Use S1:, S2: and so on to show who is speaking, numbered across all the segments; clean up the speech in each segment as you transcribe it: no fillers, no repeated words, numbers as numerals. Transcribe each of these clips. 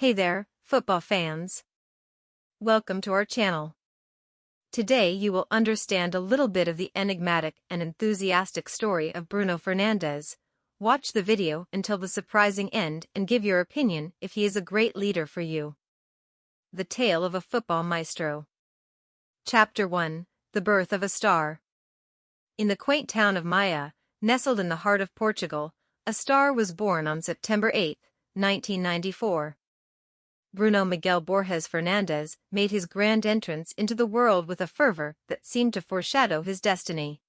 S1: Hey there, football fans. Welcome to our channel. Today you will understand a little bit of the enigmatic and enthusiastic story of Bruno Fernandes. Watch the video until the surprising end and give your opinion if he is a great leader for you. The Tale of a Football Maestro. Chapter 1: The Birth of a Star. In the quaint town of Maia, nestled in the heart of Portugal, a star was born on September 8, 1994. Bruno Miguel Borges Fernandes made his grand entrance into the world with a fervor that seemed to foreshadow his destiny.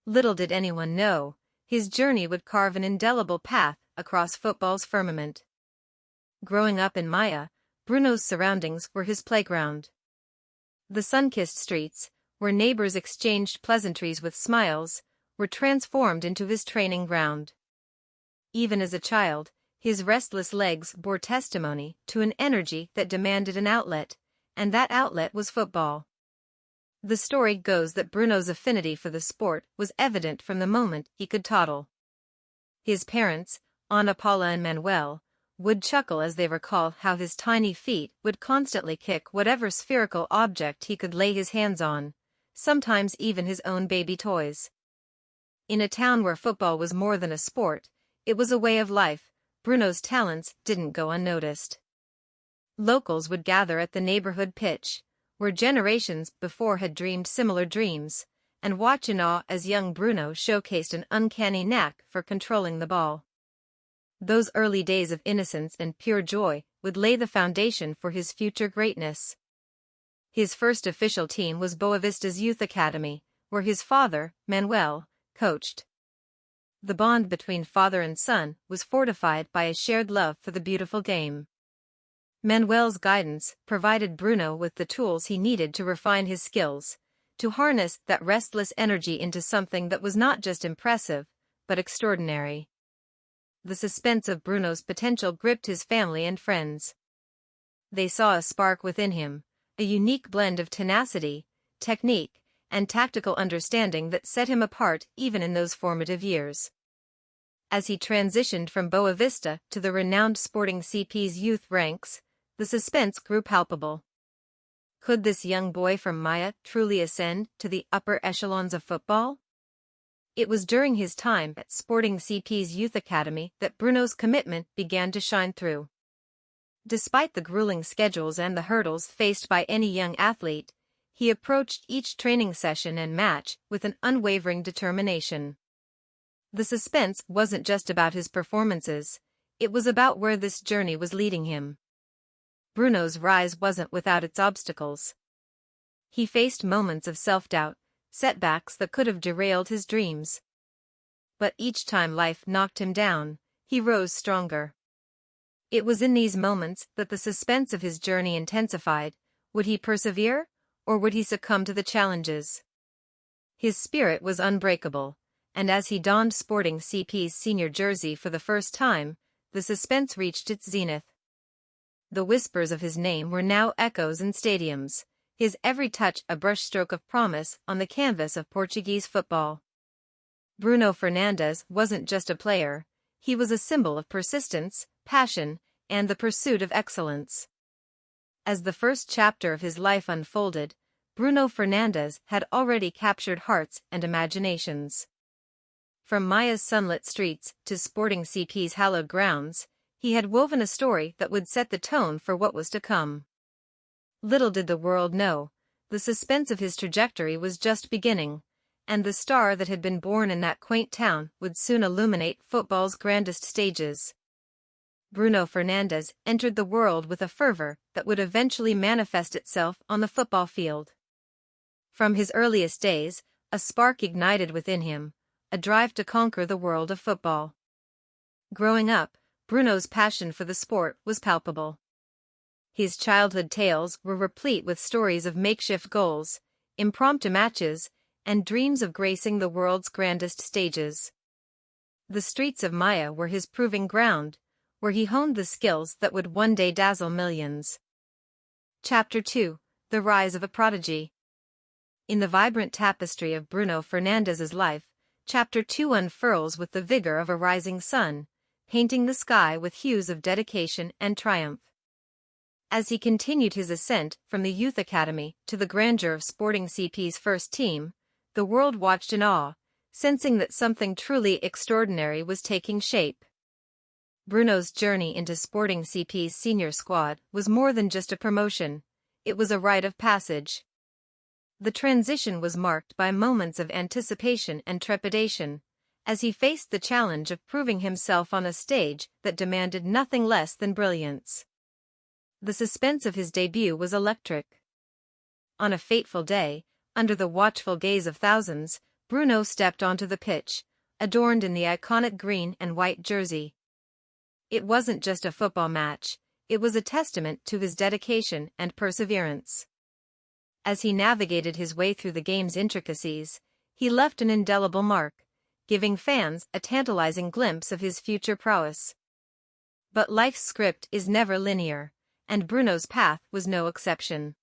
S1: Little did anyone know, his journey would carve an indelible path across football's firmament. Growing up in Maia, Bruno's surroundings were his playground. The sun-kissed streets, where neighbors exchanged pleasantries with smiles, were transformed into his training ground. Even as a child, his restless legs bore testimony to an energy that demanded an outlet, and that outlet was football. The story goes that Bruno's affinity for the sport was evident from the moment he could toddle. His parents, Ana Paula and Manuel, would chuckle as they recall how his tiny feet would constantly kick whatever spherical object he could lay his hands on, sometimes even his own baby toys. In a town where football was more than a sport, it was a way of life. Bruno's talents didn't go unnoticed. Locals would gather at the neighborhood pitch, where generations before had dreamed similar dreams, and watch in awe as young Bruno showcased an uncanny knack for controlling the ball. Those early days of innocence and pure joy would lay the foundation for his future greatness. His first official team was Boavista's youth academy, where his father, Manuel, coached. The bond between father and son was fortified by a shared love for the beautiful game. Manuel's guidance provided Bruno with the tools he needed to refine his skills, to harness that restless energy into something that was not just impressive, but extraordinary. The suspense of Bruno's potential gripped his family and friends. They saw a spark within him, a unique blend of tenacity, technique, and tactical understanding that set him apart even in those formative years. As he transitioned from Boavista to the renowned Sporting CP's youth ranks, the suspense grew palpable. Could this young boy from Maia truly ascend to the upper echelons of football? It was during his time at Sporting CP's youth academy that Bruno's commitment began to shine through. Despite the grueling schedules and the hurdles faced by any young athlete, he approached each training session and match with an unwavering determination. The suspense wasn't just about his performances, it was about where this journey was leading him. Bruno's rise wasn't without its obstacles. He faced moments of self-doubt, setbacks that could have derailed his dreams. But each time life knocked him down, he rose stronger. It was in these moments that the suspense of his journey intensified. Would he persevere? Or would he succumb to the challenges? His spirit was unbreakable, and as he donned Sporting CP's senior jersey for the first time, the suspense reached its zenith. The whispers of his name were now echoes in stadiums, his every touch a brushstroke of promise on the canvas of Portuguese football. Bruno Fernandes wasn't just a player, he was a symbol of persistence, passion, and the pursuit of excellence. As the first chapter of his life unfolded, Bruno Fernandes had already captured hearts and imaginations. From Maia's sunlit streets to Sporting CP's hallowed grounds, he had woven a story that would set the tone for what was to come. Little did the world know, the suspense of his trajectory was just beginning, and the star that had been born in that quaint town would soon illuminate football's grandest stages. Bruno Fernandes entered the world with a fervor that would eventually manifest itself on the football field. From his earliest days, a spark ignited within him, a drive to conquer the world of football. Growing up, Bruno's passion for the sport was palpable. His childhood tales were replete with stories of makeshift goals, impromptu matches, and dreams of gracing the world's grandest stages. The streets of Maia were his proving ground, where he honed the skills that would one day dazzle millions. Chapter 2: The Rise of a Prodigy. In the vibrant tapestry of Bruno Fernandes's life, Chapter 2 unfurls with the vigor of a rising sun, painting the sky with hues of dedication and triumph. As he continued his ascent from the youth academy to the grandeur of Sporting CP's first team, the world watched in awe, sensing that something truly extraordinary was taking shape. Bruno's journey into Sporting CP's senior squad was more than just a promotion, it was a rite of passage. The transition was marked by moments of anticipation and trepidation, as he faced the challenge of proving himself on a stage that demanded nothing less than brilliance. The suspense of his debut was electric. On a fateful day, under the watchful gaze of thousands, Bruno stepped onto the pitch, adorned in the iconic green and white jersey. It wasn't just a football match, it was a testament to his dedication and perseverance. As he navigated his way through the game's intricacies, he left an indelible mark, giving fans a tantalizing glimpse of his future prowess. But life's script is never linear, and Bruno's path was no exception.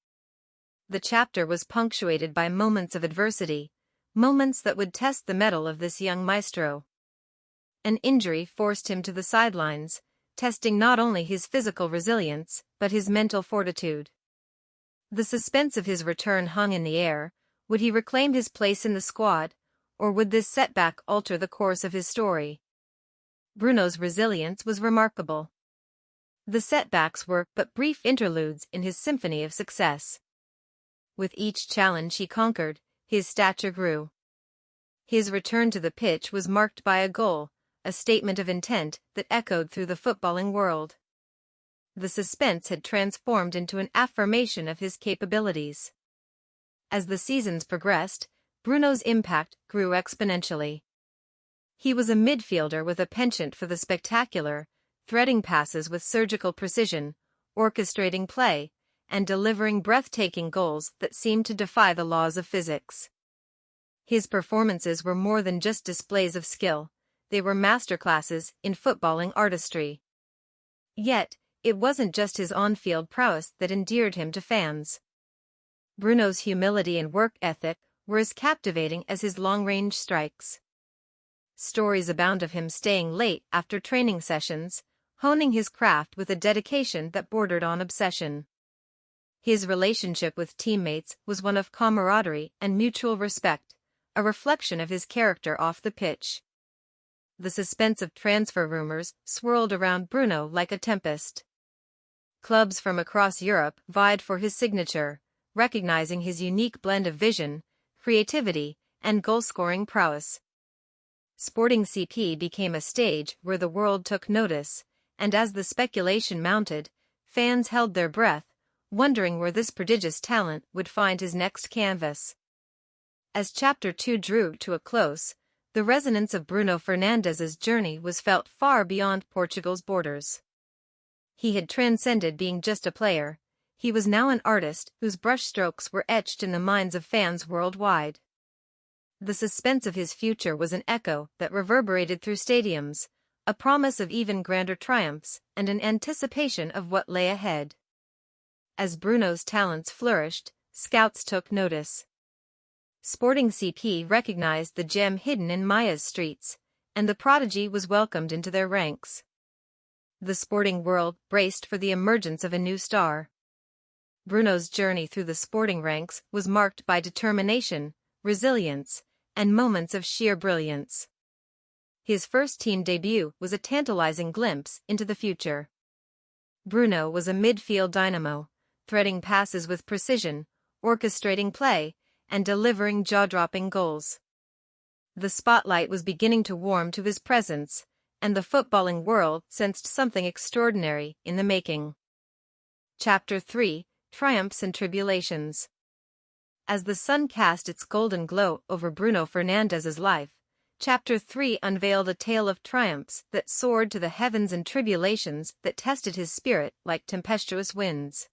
S1: The chapter was punctuated by moments of adversity, moments that would test the mettle of this young maestro. An injury forced him to the sidelines, testing not only his physical resilience, but his mental fortitude. The suspense of his return hung in the air. Would he reclaim his place in the squad, or would this setback alter the course of his story? Bruno's resilience was remarkable. The setbacks were but brief interludes in his symphony of success. With each challenge he conquered, his stature grew. His return to the pitch was marked by a goal, a statement of intent that echoed through the footballing world. The suspense had transformed into an affirmation of his capabilities. As the seasons progressed, Bruno's impact grew exponentially. He was a midfielder with a penchant for the spectacular, threading passes with surgical precision, orchestrating play, and delivering breathtaking goals that seemed to defy the laws of physics. His performances were more than just displays of skill, they were masterclasses in footballing artistry. Yet, it wasn't just his on-field prowess that endeared him to fans. Bruno's humility and work ethic were as captivating as his long-range strikes. Stories abound of him staying late after training sessions, honing his craft with a dedication that bordered on obsession. His relationship with teammates was one of camaraderie and mutual respect, a reflection of his character off the pitch. The suspense of transfer rumors swirled around Bruno like a tempest. Clubs from across Europe vied for his signature, recognizing his unique blend of vision, creativity, and goal-scoring prowess. Sporting CP became a stage where the world took notice, and as the speculation mounted, fans held their breath, wondering where this prodigious talent would find his next canvas. As Chapter 2 drew to a close, the resonance of Bruno Fernandes's journey was felt far beyond Portugal's borders. He had transcended being just a player, he was now an artist whose brushstrokes were etched in the minds of fans worldwide. The suspense of his future was an echo that reverberated through stadiums, a promise of even grander triumphs and an anticipation of what lay ahead. As Bruno's talents flourished, scouts took notice. Sporting CP recognized the gem hidden in Maia's streets, and the Prodigy was welcomed into their ranks. The sporting world braced for the emergence of a new star. Bruno's journey through the sporting ranks was marked by determination, resilience, and moments of sheer brilliance. His first team debut was a tantalizing glimpse into the future. Bruno was a midfield dynamo, threading passes with precision, orchestrating play, and delivering jaw-dropping goals. The spotlight was beginning to warm to his presence, and the footballing world sensed something extraordinary in the making. Chapter 3: Triumphs and Tribulations. As the sun cast its golden glow over Bruno Fernandes's life, Chapter 3 unveiled a tale of triumphs that soared to the heavens and tribulations that tested his spirit like tempestuous winds.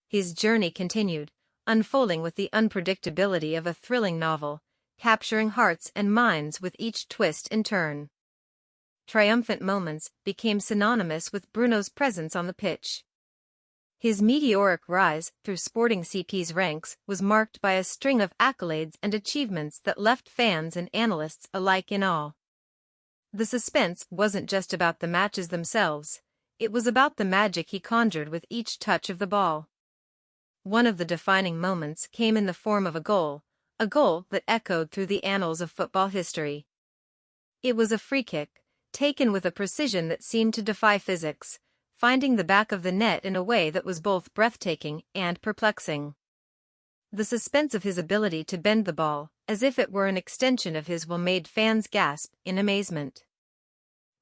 S1: His journey continued, unfolding with the unpredictability of a thrilling novel, capturing hearts and minds with each twist and turn. Triumphant moments became synonymous with Bruno's presence on the pitch. His meteoric rise through Sporting CP's ranks was marked by a string of accolades and achievements that left fans and analysts alike in awe. The suspense wasn't just about the matches themselves, it was about the magic he conjured with each touch of the ball. One of the defining moments came in the form of a goal that echoed through the annals of football history. It was a free kick, taken with a precision that seemed to defy physics, finding the back of the net in a way that was both breathtaking and perplexing. The suspense of his ability to bend the ball, as if it were an extension of his will, made fans gasp in amazement.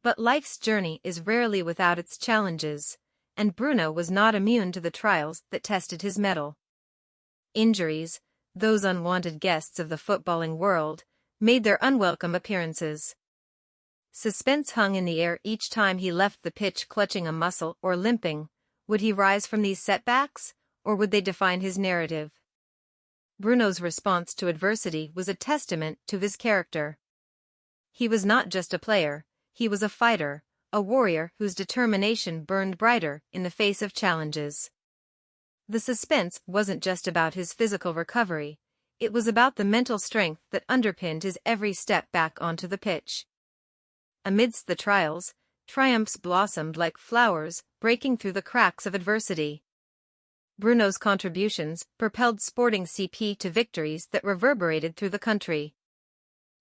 S1: But life's journey is rarely without its challenges, and Bruno was not immune to the trials that tested his mettle. Injuries, those unwanted guests of the footballing world, made their unwelcome appearances. Suspense hung in the air each time he left the pitch clutching a muscle or limping. Would he rise from these setbacks, or would they define his narrative? Bruno's response to adversity was a testament to his character. He was not just a player, he was a fighter, a warrior whose determination burned brighter in the face of challenges. The suspense wasn't just about his physical recovery, it was about the mental strength that underpinned his every step back onto the pitch. Amidst the trials, triumphs blossomed like flowers, breaking through the cracks of adversity. Bruno's contributions propelled Sporting CP to victories that reverberated through the country.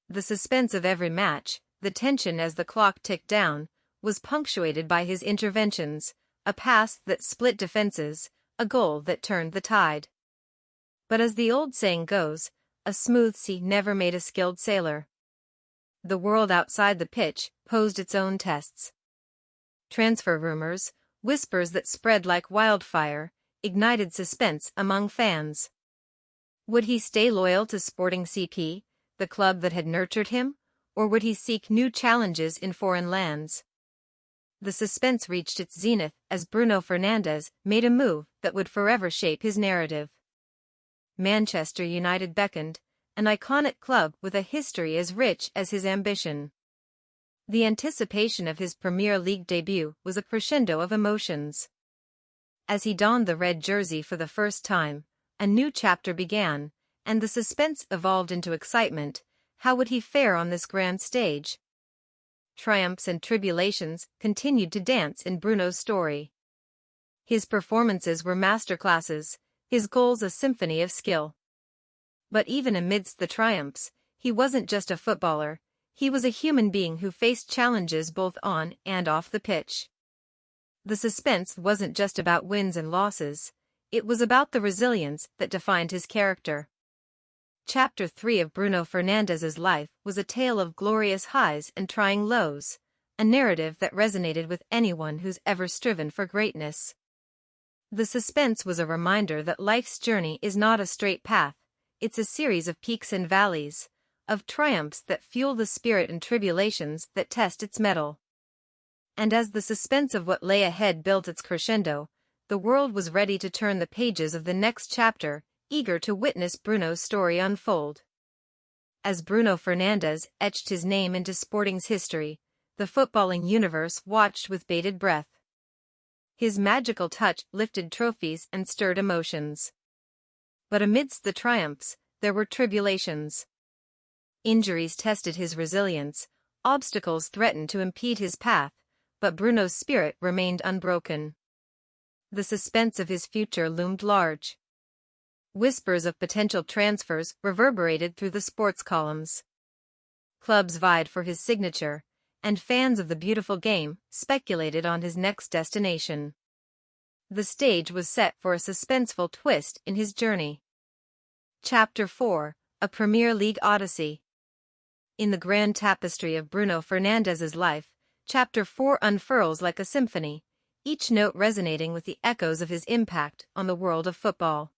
S1: The suspense of every match, the tension as the clock ticked down, was punctuated by his interventions, a pass that split defenses, a goal that turned the tide. But as the old saying goes, a smooth sea never made a skilled sailor. The world outside the pitch posed its own tests. Transfer rumors, whispers that spread like wildfire, ignited suspense among fans. Would he stay loyal to Sporting CP, the club that had nurtured him, or would he seek new challenges in foreign lands? The suspense reached its zenith as Bruno Fernandes made a move that would forever shape his narrative. Manchester United beckoned, an iconic club with a history as rich as his ambition. The anticipation of his Premier League debut was a crescendo of emotions. As he donned the red jersey for the first time, a new chapter began, and the suspense evolved into excitement. How would he fare on this grand stage? Triumphs and tribulations continued to dance in Bruno's story. His performances were masterclasses, his goals a symphony of skill. But even amidst the triumphs, he wasn't just a footballer, he was a human being who faced challenges both on and off the pitch. The suspense wasn't just about wins and losses, it was about the resilience that defined his character. Chapter 3 of Bruno Fernandes's life was a tale of glorious highs and trying lows, a narrative that resonated with anyone who's ever striven for greatness. The suspense was a reminder that life's journey is not a straight path, it's a series of peaks and valleys, of triumphs that fuel the spirit and tribulations that test its mettle. And as the suspense of what lay ahead built its crescendo, the world was ready to turn the pages of the next chapter, eager to witness Bruno's story unfold. As Bruno Fernandes etched his name into Sporting's history, the footballing universe watched with bated breath. His magical touch lifted trophies and stirred emotions. But amidst the triumphs, there were tribulations. Injuries tested his resilience, obstacles threatened to impede his path, but Bruno's spirit remained unbroken. The suspense of his future loomed large. Whispers of potential transfers reverberated through the sports columns. Clubs vied for his signature, and fans of the beautiful game speculated on his next destination. The stage was set for a suspenseful twist in his journey. Chapter 4: A Premier League Odyssey. In the grand tapestry of Bruno Fernandes's life, Chapter 4 unfurls like a symphony, each note resonating with the echoes of his impact on the world of football.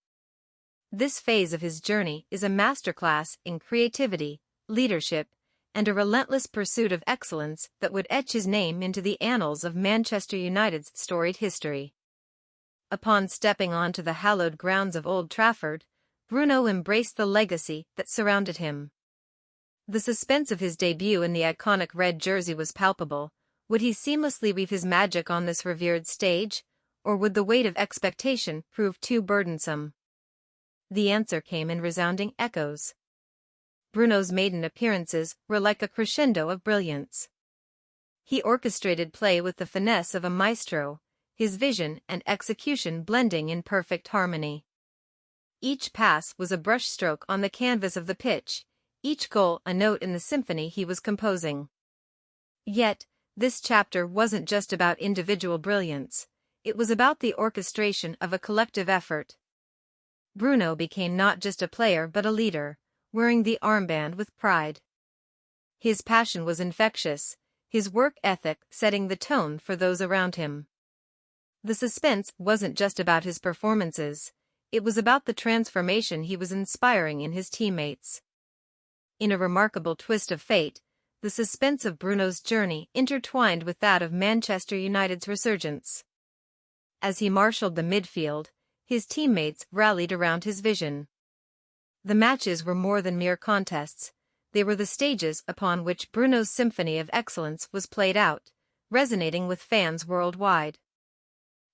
S1: This phase of his journey is a masterclass in creativity, leadership, and a relentless pursuit of excellence that would etch his name into the annals of Manchester United's storied history. Upon stepping onto the hallowed grounds of Old Trafford, Bruno embraced the legacy that surrounded him. The suspense of his debut in the iconic red jersey was palpable. Would he seamlessly weave his magic on this revered stage, or would the weight of expectation prove too burdensome? The answer came in resounding echoes. Bruno's maiden appearances were like a crescendo of brilliance. He orchestrated play with the finesse of a maestro, his vision and execution blending in perfect harmony. Each pass was a brushstroke on the canvas of the pitch, each goal a note in the symphony he was composing. Yet, this chapter wasn't just about individual brilliance, it was about the orchestration of a collective effort. Bruno became not just a player but a leader, wearing the armband with pride. His passion was infectious, his work ethic setting the tone for those around him. The suspense wasn't just about his performances, it was about the transformation he was inspiring in his teammates. In a remarkable twist of fate, the suspense of Bruno's journey intertwined with that of Manchester United's resurgence. As he marshaled the midfield, his teammates rallied around his vision. The matches were more than mere contests, they were the stages upon which Bruno's symphony of excellence was played out, resonating with fans worldwide.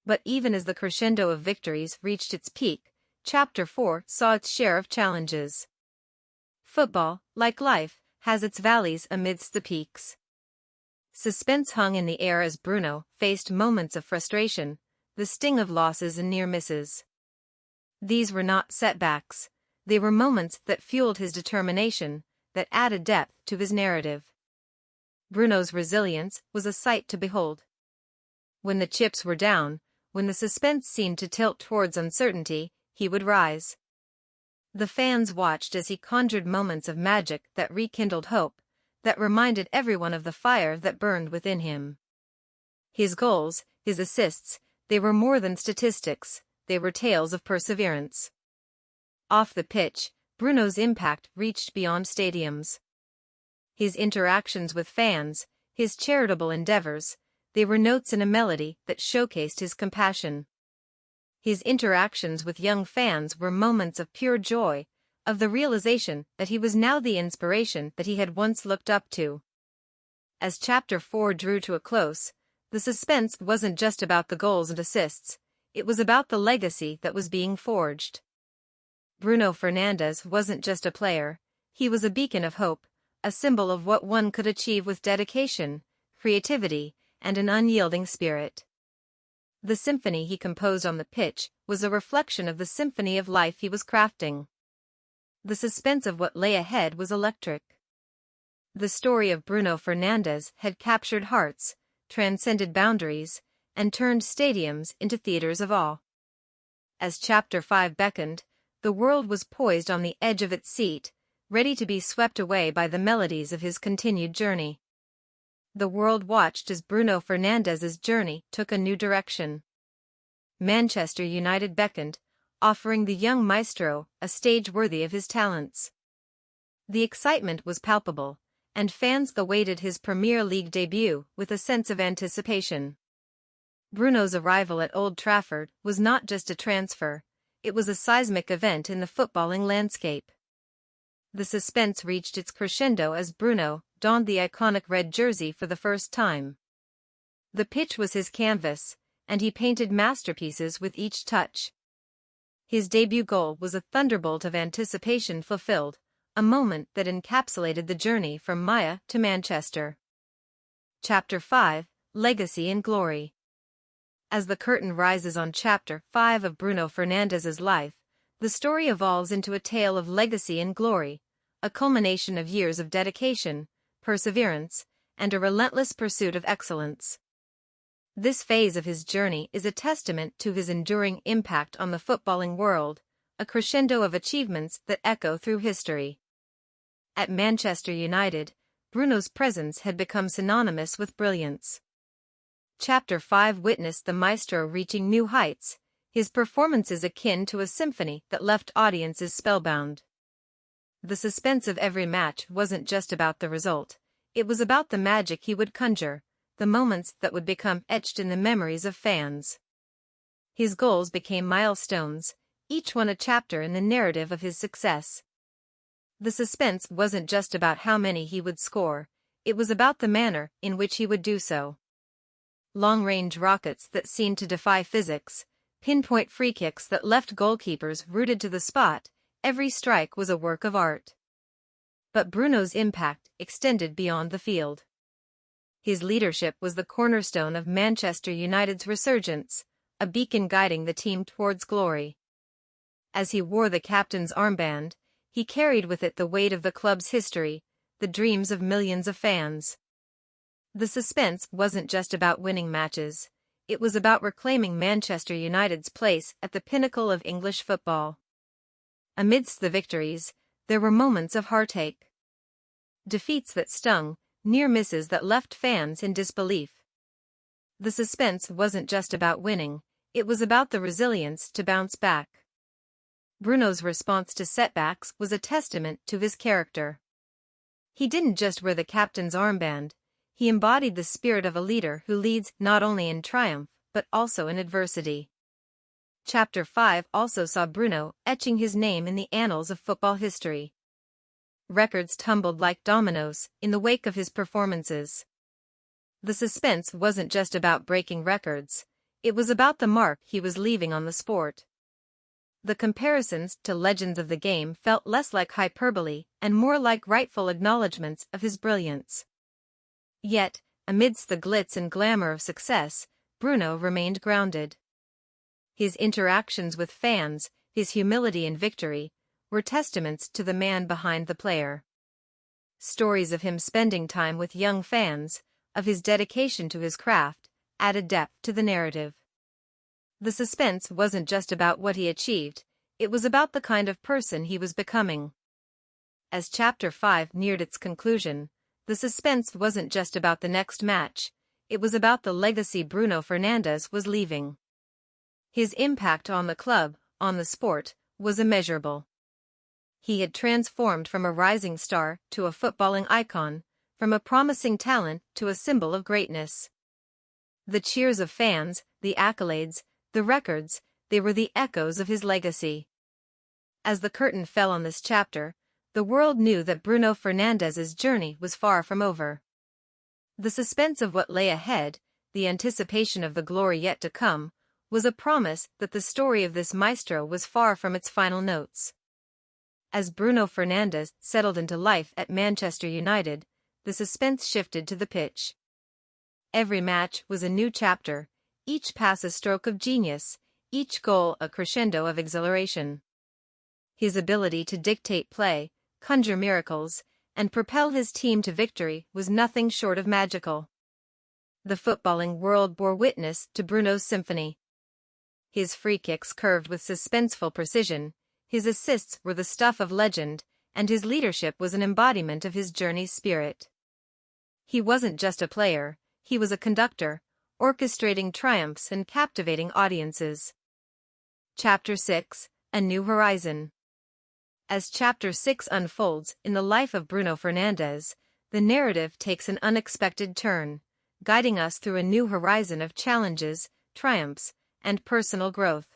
S1: But even as the crescendo of victories reached its peak, Chapter 4 saw its share of challenges. Football, like life, has its valleys amidst the peaks. Suspense hung in the air as Bruno faced moments of frustration, the sting of losses and near misses. These were not setbacks, they were moments that fueled his determination, that added depth to his narrative. Bruno's resilience was a sight to behold. When the chips were down, when the suspense seemed to tilt towards uncertainty, he would rise. The fans watched as he conjured moments of magic that rekindled hope, that reminded everyone of the fire that burned within him. His goals, his assists, they were more than statistics, they were tales of perseverance. Off the pitch, Bruno's impact reached beyond stadiums. His interactions with fans, his charitable endeavors, they were notes in a melody that showcased his compassion. His interactions with young fans were moments of pure joy, of the realization that he was now the inspiration that he had once looked up to. As Chapter 4 drew to a close, the suspense wasn't just about the goals and assists, it was about the legacy that was being forged. Bruno Fernandes wasn't just a player, he was a beacon of hope, a symbol of what one could achieve with dedication, creativity, and an unyielding spirit. The symphony he composed on the pitch was a reflection of the symphony of life he was crafting. The suspense of what lay ahead was electric. The story of Bruno Fernandes had captured hearts, transcended boundaries, and turned stadiums into theaters of awe. As Chapter 5 beckoned, the world was poised on the edge of its seat, ready to be swept away by the melodies of his continued journey. The world watched as Bruno Fernandes's journey took a new direction. Manchester United beckoned, offering the young maestro a stage worthy of his talents. The excitement was palpable, and fans awaited his Premier League debut with a sense of anticipation. Bruno's arrival at Old Trafford was not just a transfer, it was a seismic event in the footballing landscape. The suspense reached its crescendo as Bruno donned the iconic red jersey for the first time. The pitch was his canvas, and he painted masterpieces with each touch. His debut goal was a thunderbolt of anticipation fulfilled, a moment that encapsulated the journey from Maia to Manchester. Chapter 5, Legacy and Glory. As the curtain rises on Chapter 5 of Bruno Fernandes's life, the story evolves into a tale of legacy and glory, a culmination of years of dedication, perseverance, and a relentless pursuit of excellence. This phase of his journey is a testament to his enduring impact on the footballing world, a crescendo of achievements that echo through history. At Manchester United, Bruno's presence had become synonymous with brilliance. Chapter 5 witnessed the maestro reaching new heights, his performances akin to a symphony that left audiences spellbound. The suspense of every match wasn't just about the result, it was about the magic he would conjure, the moments that would become etched in the memories of fans. His goals became milestones, each one a chapter in the narrative of his success. The suspense wasn't just about how many he would score, it was about the manner in which he would do so. Long-range rockets that seemed to defy physics, pinpoint free kicks that left goalkeepers rooted to the spot, every strike was a work of art. But Bruno's impact extended beyond the field. His leadership was the cornerstone of Manchester United's resurgence, a beacon guiding the team towards glory. As he wore the captain's armband, he carried with it the weight of the club's history, the dreams of millions of fans. The suspense wasn't just about winning matches, it was about reclaiming Manchester United's place at the pinnacle of English football. Amidst the victories, there were moments of heartache. Defeats that stung, near misses that left fans in disbelief. The suspense wasn't just about winning, it was about the resilience to bounce back. Bruno's response to setbacks was a testament to his character. He didn't just wear the captain's armband, he embodied the spirit of a leader who leads not only in triumph, but also in adversity. Chapter 5 also saw Bruno etching his name in the annals of football history. Records tumbled like dominoes in the wake of his performances. The suspense wasn't just about breaking records, it was about the mark he was leaving on the sport. The comparisons to legends of the game felt less like hyperbole and more like rightful acknowledgments of his brilliance. Yet, amidst the glitz and glamour of success, Bruno remained grounded. His interactions with fans, his humility in victory, were testaments to the man behind the player. Stories of him spending time with young fans, of his dedication to his craft, added depth to the narrative. The suspense wasn't just about what he achieved, it was about the kind of person he was becoming. As Chapter 5 neared its conclusion, the suspense wasn't just about the next match, it was about the legacy Bruno Fernandes was leaving. His impact on the club, on the sport, was immeasurable. He had transformed from a rising star to a footballing icon, from a promising talent to a symbol of greatness. The cheers of fans, the accolades, the records, they were the echoes of his legacy. As the curtain fell on this chapter, the world knew that Bruno Fernandes's journey was far from over. The suspense of what lay ahead, the anticipation of the glory yet to come, was a promise that the story of this maestro was far from its final notes. As Bruno Fernandes settled into life at Manchester United, the suspense shifted to the pitch. Every match was a new chapter, each pass a stroke of genius, each goal a crescendo of exhilaration. His ability to dictate play, conjure miracles, and propel his team to victory was nothing short of magical. The footballing world bore witness to Bruno's symphony. His free kicks curved with suspenseful precision, his assists were the stuff of legend, and his leadership was an embodiment of his journey's spirit. He wasn't just a player, he was a conductor, orchestrating triumphs and captivating audiences. Chapter 6, A New Horizon. As Chapter 6 unfolds in the life of Bruno Fernandes, the narrative takes an unexpected turn, guiding us through a new horizon of challenges, triumphs, and personal growth.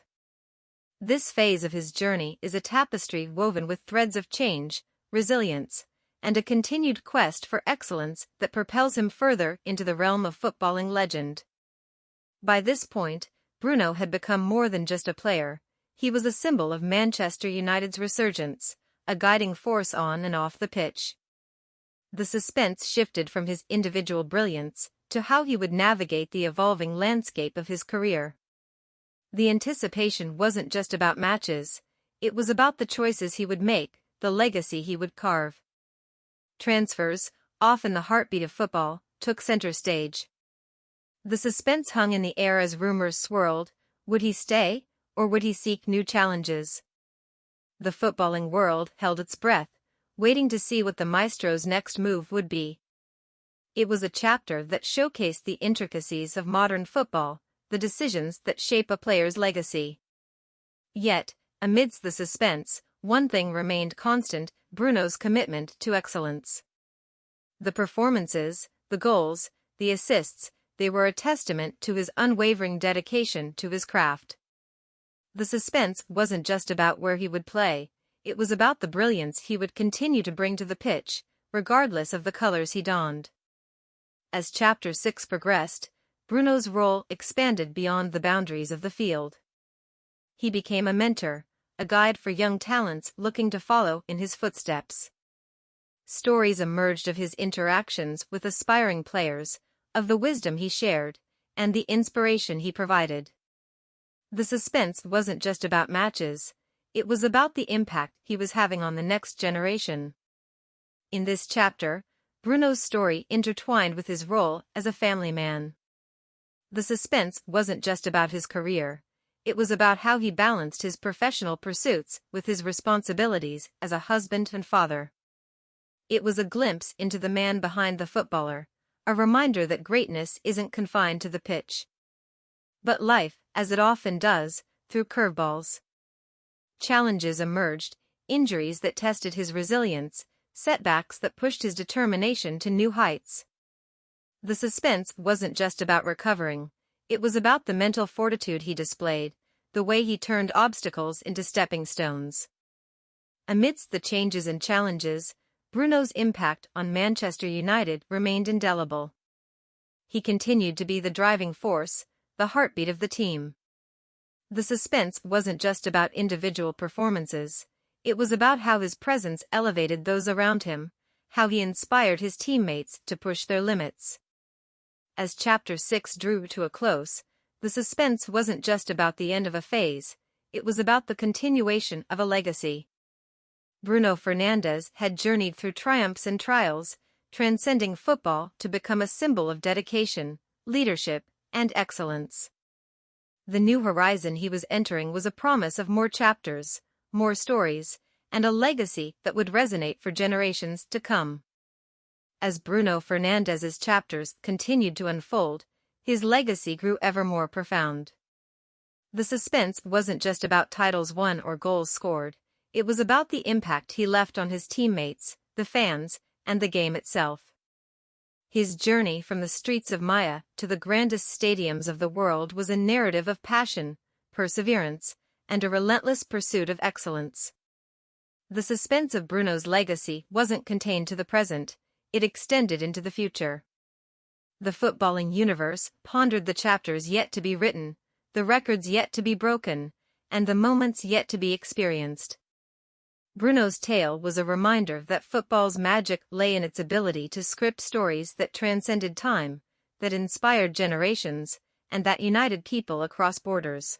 S1: This phase of his journey is a tapestry woven with threads of change, resilience, and a continued quest for excellence that propels him further into the realm of footballing legend. By this point, Bruno had become more than just a player, he was a symbol of Manchester United's resurgence, a guiding force on and off the pitch. The suspense shifted from his individual brilliance to how he would navigate the evolving landscape of his career. The anticipation wasn't just about matches, it was about the choices he would make, the legacy he would carve. Transfers, often the heartbeat of football, took center stage. The suspense hung in the air as rumors swirled. Would he stay, or would he seek new challenges? The footballing world held its breath, waiting to see what the Maestro's next move would be. It was a chapter that showcased the intricacies of modern football, the decisions that shape a player's legacy. Yet, amidst the suspense, one thing remained constant: Bruno's commitment to excellence. The performances, the goals, the assists, they were a testament to his unwavering dedication to his craft. The suspense wasn't just about where he would play, it was about the brilliance he would continue to bring to the pitch, regardless of the colors he donned. As Chapter 6 progressed, Bruno's role expanded beyond the boundaries of the field. He became a mentor, a guide for young talents looking to follow in his footsteps. Stories emerged of his interactions with aspiring players, of the wisdom he shared, and the inspiration he provided. The suspense wasn't just about matches, it was about the impact he was having on the next generation. In this chapter, Bruno's story intertwined with his role as a family man. The suspense wasn't just about his career, it was about how he balanced his professional pursuits with his responsibilities as a husband and father. It was a glimpse into the man behind the footballer, a reminder that greatness isn't confined to the pitch. But life, as it often does, threw curveballs. Challenges emerged, injuries that tested his resilience, setbacks that pushed his determination to new heights. The suspense wasn't just about recovering, it was about the mental fortitude he displayed, the way he turned obstacles into stepping stones. Amidst the changes and challenges, Bruno's impact on Manchester United remained indelible. He continued to be the driving force, the heartbeat of the team. The suspense wasn't just about individual performances, it was about how his presence elevated those around him, how he inspired his teammates to push their limits. As Chapter 6 drew to a close, the suspense wasn't just about the end of a phase, it was about the continuation of a legacy. Bruno Fernandes had journeyed through triumphs and trials, transcending football to become a symbol of dedication, leadership, and excellence. The new horizon he was entering was a promise of more chapters, more stories, and a legacy that would resonate for generations to come. As Bruno Fernandes's chapters continued to unfold, his legacy grew ever more profound. The suspense wasn't just about titles won or goals scored, it was about the impact he left on his teammates, the fans, and the game itself. His journey from the streets of Maia to the grandest stadiums of the world was a narrative of passion, perseverance, and a relentless pursuit of excellence. The suspense of Bruno's legacy wasn't contained to the present, it extended into the future. The footballing universe pondered the chapters yet to be written, the records yet to be broken, and the moments yet to be experienced. Bruno's tale was a reminder that football's magic lay in its ability to script stories that transcended time, that inspired generations, and that united people across borders.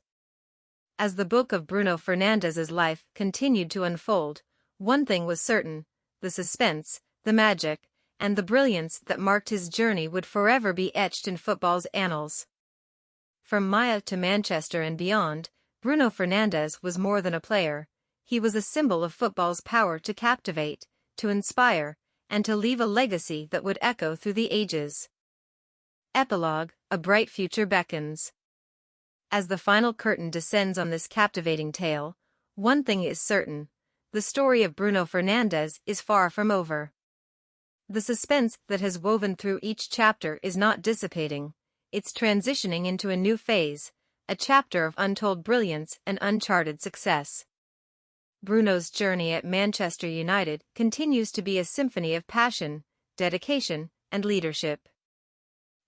S1: As the book of Bruno Fernandes's life continued to unfold, one thing was certain: the suspense, the magic, and the brilliance that marked his journey would forever be etched in football's annals. From Maia to Manchester and beyond, Bruno Fernandes was more than a player. He was a symbol of football's power to captivate, to inspire, and to leave a legacy that would echo through the ages. Epilogue: A bright future beckons. As the final curtain descends on this captivating tale, one thing is certain: the story of Bruno Fernandes is far from over. The suspense that has woven through each chapter is not dissipating, it's transitioning into a new phase, a chapter of untold brilliance and uncharted success. Bruno's journey at Manchester United continues to be a symphony of passion, dedication, and leadership.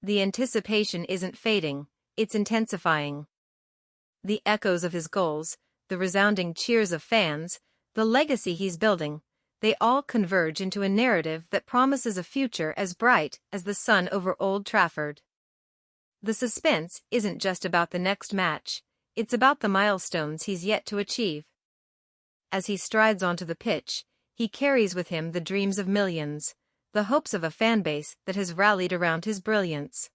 S1: The anticipation isn't fading, it's intensifying. The echoes of his goals, the resounding cheers of fans, the legacy he's building, they all converge into a narrative that promises a future as bright as the sun over Old Trafford. The suspense isn't just about the next match, it's about the milestones he's yet to achieve. As he strides onto the pitch, he carries with him the dreams of millions, the hopes of a fanbase that has rallied around his brilliance.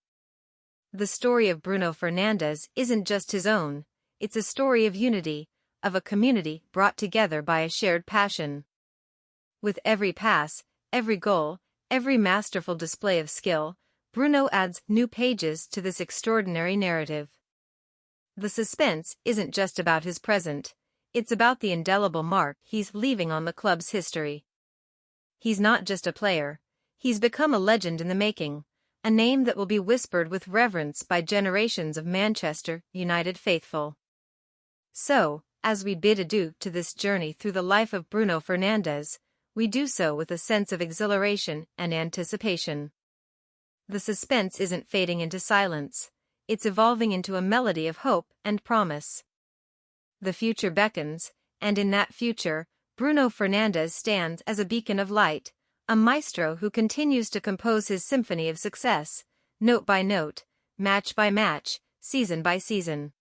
S1: The story of Bruno Fernandes isn't just his own, it's a story of unity, of a community brought together by a shared passion. With every pass, every goal, every masterful display of skill, Bruno adds new pages to this extraordinary narrative. The suspense isn't just about his present, it's about the indelible mark he's leaving on the club's history. He's not just a player, he's become a legend in the making, a name that will be whispered with reverence by generations of Manchester United faithful. So, as we bid adieu to this journey through the life of Bruno Fernandes, we do so with a sense of exhilaration and anticipation. The suspense isn't fading into silence, it's evolving into a melody of hope and promise. The future beckons, and in that future, Bruno Fernandes stands as a beacon of light, a maestro who continues to compose his symphony of success, note by note, match by match, season by season.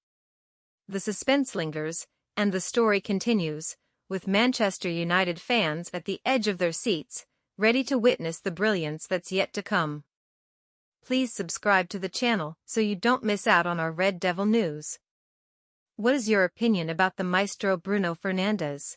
S1: The suspense lingers, and the story continues, with Manchester United fans at the edge of their seats, ready to witness the brilliance that's yet to come. Please subscribe to the channel so you don't miss out on our Red Devil news. What is your opinion about the Maestro Bruno Fernandes?